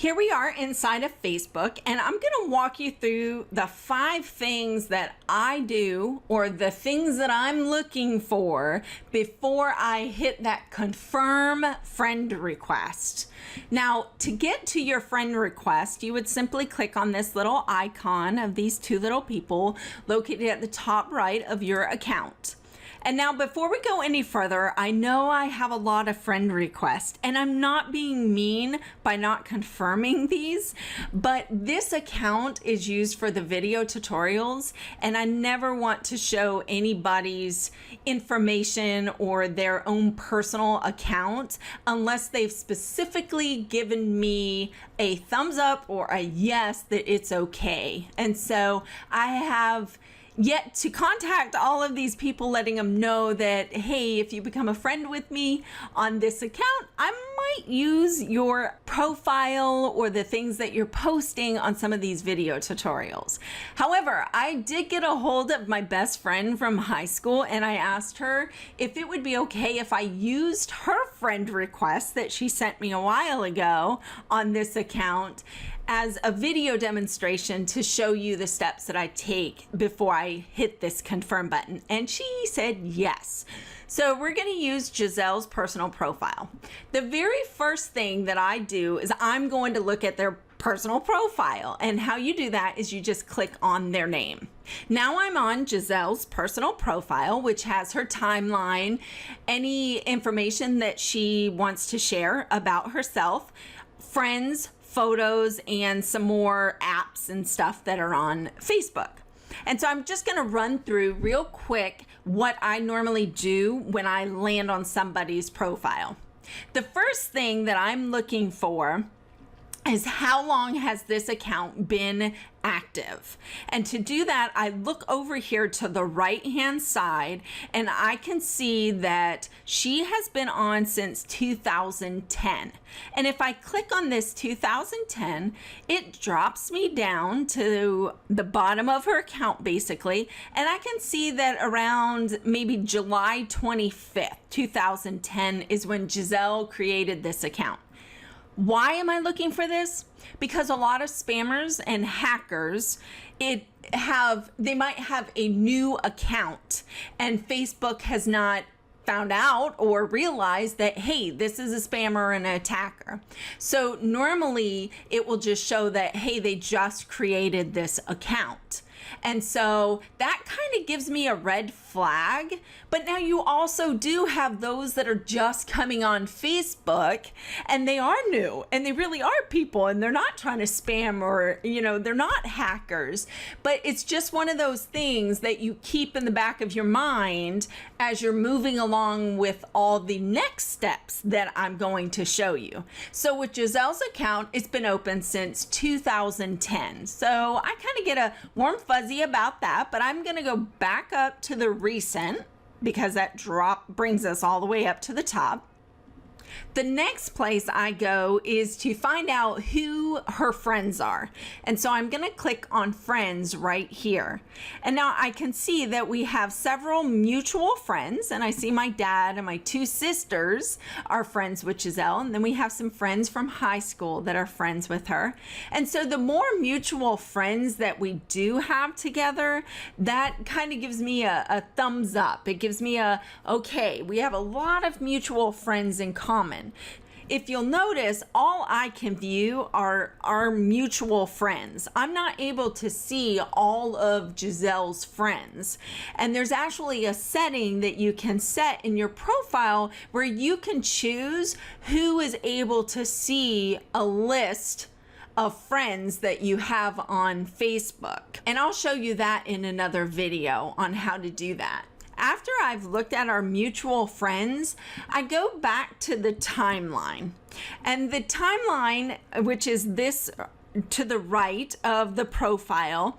Here we are inside of Facebook, and I'm going to walk you through the 5 things that I do, or the things that I'm looking for before I hit that confirm friend request. Now, to get to your friend request, you would simply click on this little icon of these 2 little people located at the top right of your account. And now, before we go any further, I know I have a lot of friend requests, and I'm not being mean by not confirming these, but this account is used for the video tutorials, and I never want to show anybody's information or their own personal account unless they've specifically given me a thumbs up or a yes that it's okay. And so I have yet to contact all of these people, letting them know that, hey, if you become a friend with me on this account, I might use your profile or the things that you're posting on some of these video tutorials. However, I did get a hold of my best friend from high school, and I asked her if it would be okay if I used her friend request that she sent me a while ago on this account as a video demonstration to show you the steps that I take before I hit this confirm button. And she said yes. So we're going to use Giselle's personal profile. The very first thing that I do is I'm going to look at their personal profile. And how you do that is you just click on their name. Now I'm on Giselle's personal profile, which has her timeline, any information that she wants to share about herself, friends, photos, and some more apps and stuff that are on Facebook. And so I'm just going to run through real quick what I normally do when I land on somebody's profile. The first thing that I'm looking for is how long has this account been active. And to do that, I look over here to the right hand side, and I can see that she has been on since 2010. And if I click on this 2010, it drops me down to the bottom of her account basically, and I can see that around maybe July 25th 2010 is when Giselle created this account. Why am I looking for this? Because a lot of spammers and hackers, they might have a new account, and Facebook has not found out or realized that, hey, this is a spammer and an attacker. So normally it will just show that, hey, they just created this account. And so that kind of gives me a red flag. But now you also do have those that are just coming on Facebook, and they are new, and they really are people, and they're not trying to spam, or, they're not hackers. But it's just one of those things that you keep in the back of your mind as you're moving along with all the next steps that I'm going to show you. So with Giselle's account, it's been open since 2010. So I kind of get a warm fuzzy about that, but I'm going to go back up to the recent, because that drop brings us all the way up to the top. The next place I go is to find out who her friends are. And so I'm going to click on friends right here. And now I can see that we have several mutual friends, and I see my dad and my 2 sisters are friends with Giselle. And then we have some friends from high school that are friends with her. And so the more mutual friends that we do have together, that kind of gives me a thumbs up. It gives me okay, we have a lot of mutual friends in common. If you'll notice, all I can view are our mutual friends. I'm not able to see all of Giselle's friends. And there's actually a setting that you can set in your profile where you can choose who is able to see a list of friends that you have on Facebook. And I'll show you that in another video on how to do that. After I've looked at our mutual friends, I go back to the timeline. And the timeline, which is this to the right of the profile,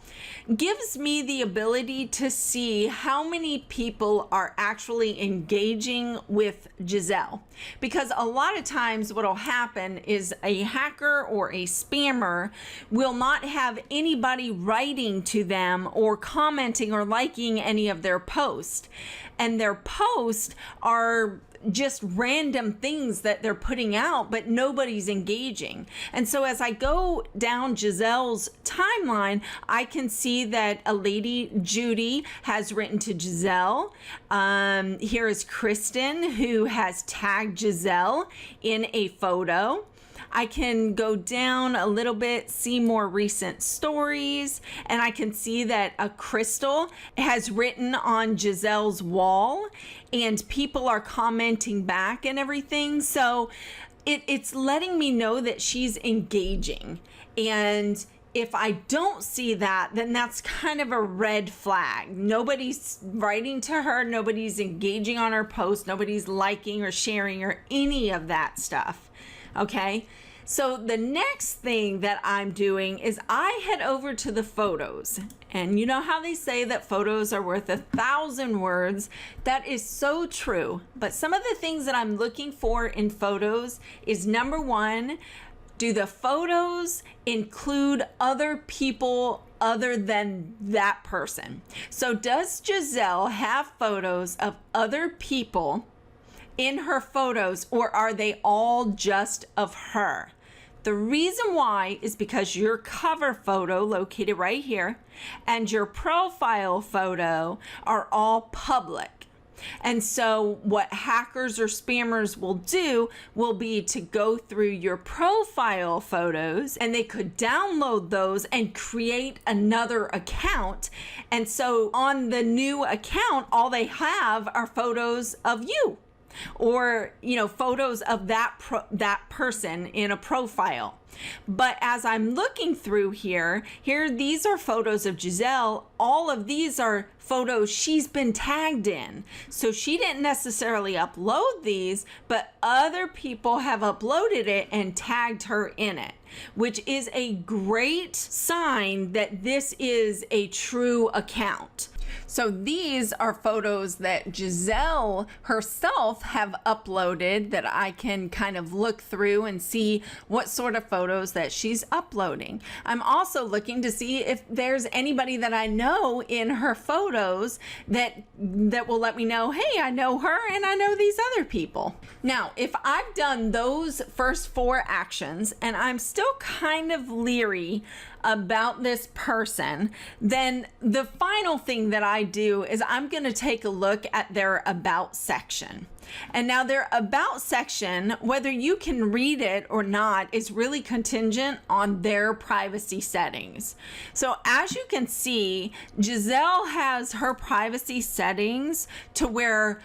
gives me the ability to see how many people are actually engaging with Giselle. Because a lot of times what will happen is a hacker or a spammer will not have anybody writing to them or commenting or liking any of their posts. And their posts are just random things that they're putting out, but nobody's engaging. And so as I go down Giselle's timeline, I can see that a lady, Judy, has written to Giselle. Here is Kristen, who has tagged Giselle in a photo. I can go down a little bit, see more recent stories, and I can see that a Crystal has written on Giselle's wall, and people are commenting back and everything. So it's letting me know that she's engaging. And if I don't see that, then that's kind of a red flag. Nobody's writing to her, nobody's engaging on her post, nobody's liking or sharing or any of that stuff. Okay, so the next thing that I'm doing is I head over to the photos. And you know how they say that photos are worth 1,000 words? That is so true. But some of the things that I'm looking for in photos is, number one, do the photos include other people other than that person? So does Giselle have photos of other people in her photos, or are they all just of her? The reason why is because your cover photo, located right here, and your profile photo are all public. And so what hackers or spammers will do will be to go through your profile photos, and they could download those and create another account. And so on the new account, all they have are photos of you, or photos of that person in a profile. But as I'm looking through here, these are photos of Giselle. All of these are photos she's been tagged in. So she didn't necessarily upload these, but other people have uploaded it and tagged her in it, which is a great sign that this is a true account. So these are photos that Giselle herself have uploaded that I can kind of look through and see what sort of photos that she's uploading. I'm also looking to see if there's anybody that I know in her photos that will let me know, hey, I know her and I know these other people. Now, if I've done those first 4 actions and I'm still kind of leery about this person, then the final thing that I do is I'm going to take a look at their about section. And now their about section, whether you can read it or not, is really contingent on their privacy settings. So as you can see, Giselle has her privacy settings to where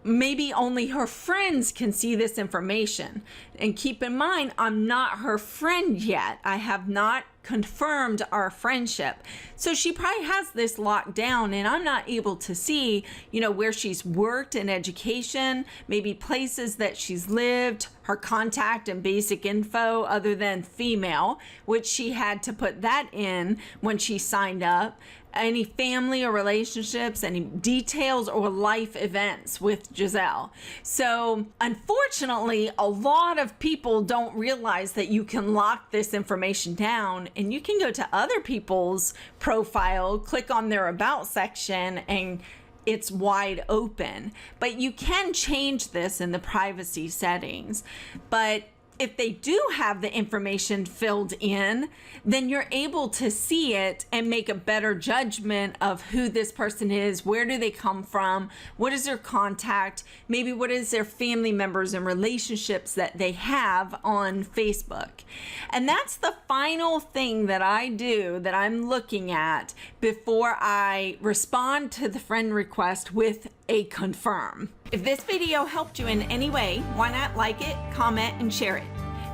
maybe only her friends can see this information. And keep in mind, I'm not her friend yet. I have not confirmed our friendship. So she probably has this locked down, and I'm not able to see, where she's worked in education, maybe places that she's lived, her contact and basic info other than female, which she had to put that in when she signed up. Any family or relationships, any details or life events with Giselle. So unfortunately, a lot of people don't realize that you can lock this information down, and you can go to other people's profile, click on their about section, and it's wide open. But you can change this in the privacy settings. But if they do have the information filled in, then you're able to see it and make a better judgment of who this person is, where do they come from, what is their contact, maybe what is their family members and relationships that they have on Facebook. And that's the final thing that I do, that I'm looking at before I respond to the friend request with a confirm. If this video helped you in any way, why not like it, comment, and share it.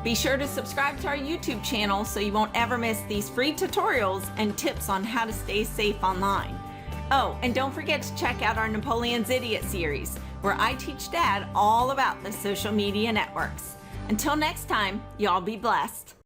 Be sure to subscribe to our YouTube channel so you won't ever miss these free tutorials and tips on how to stay safe online. Oh, and don't forget to check out our Napoleon's Idiot series, where I teach Dad all about the social media networks. Until next time, y'all be blessed.